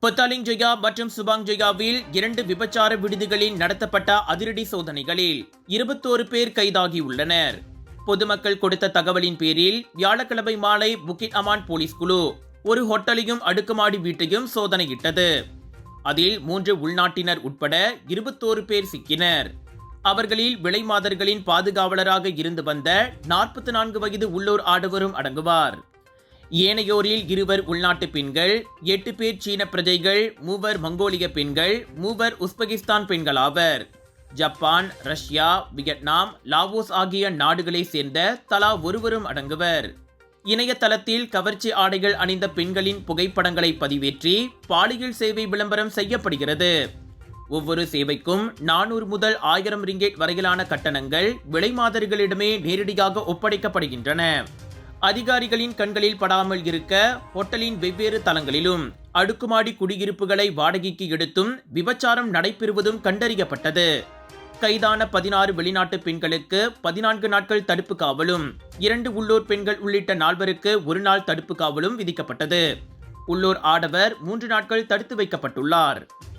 புத்தாலிங் ஜெயா மற்றும் சுபாங் ஜெயாவில் 2 விபச்சார விடுதிகளில் நடத்தப்பட்ட அதிரடி சோதனைகளில் 21 பேர் கைதாகியுள்ளனர். பொதுமக்கள் கொடுத்த தகவலின் பேரில் வியாழக்கிழமை மாலை புக்கிட் அமான் போலீஸ் குழு ஒரு ஹோட்டலையும் அடுக்குமாடி வீட்டையும் சோதனையிட்டது. அதில் 3 உள்நாட்டினர் உட்பட 21 பேர் சிக்கினர். அவர்களில் விலைமாதர்களின் பாதுகாவலராக இருந்து வந்த 44 வயது உள்ளூர் ஆடவரும் அடங்குவார். ஏனையோரில் 2 உள்நாட்டு பெண்கள், 8 பேர் சீன பிரஜைகள், 3 மங்கோலிய பெண்கள், 3 உஸ்பெகிஸ்தான் பெண்கள் ஆவர். ஜப்பான், ரஷ்யா, வியட்நாம், லாவோஸ் ஆகிய நாடுகளை சேர்ந்த தலா ஒருவரும் அடங்குவர். இணையதளத்தில் கவர்ச்சி ஆடைகள் அணிந்த பெண்களின் புகைப்படங்களை பதிவேற்றி பாலியல் சேவை விளம்பரம் செய்யப்படுகிறது. ஒவ்வொரு சேவைக்கும் 400 முதல் 1000 ரிங்கெட் வரையிலான கட்டணங்கள் விலைமாதர்களிடமே நேரடியாக ஒப்படைக்கப்படுகின்றன. அதிகாரிகளின் கண்களில் படாமல் இருக்க ஹோட்டலின் வெவ்வேறு தளங்களிலும் அடுக்குமாடி குடியிருப்புகளை வாடகைக்கு எடுத்தும் விபச்சாரம் நடைபெறுவதும் கண்டறியப்பட்டது. கைதான 16 வெளிநாட்டு பெண்களுக்கு 14 நாட்கள் தடுப்பு காவலும், 2 உள்ளூர் பெண்கள் உள்ளிட்ட 4 1 நாள் தடுப்பு காவலும் விதிக்கப்பட்டது. உள்ளூர் ஆடவர் 3 நாட்கள் தடுத்து வைக்கப்பட்டுள்ளார்.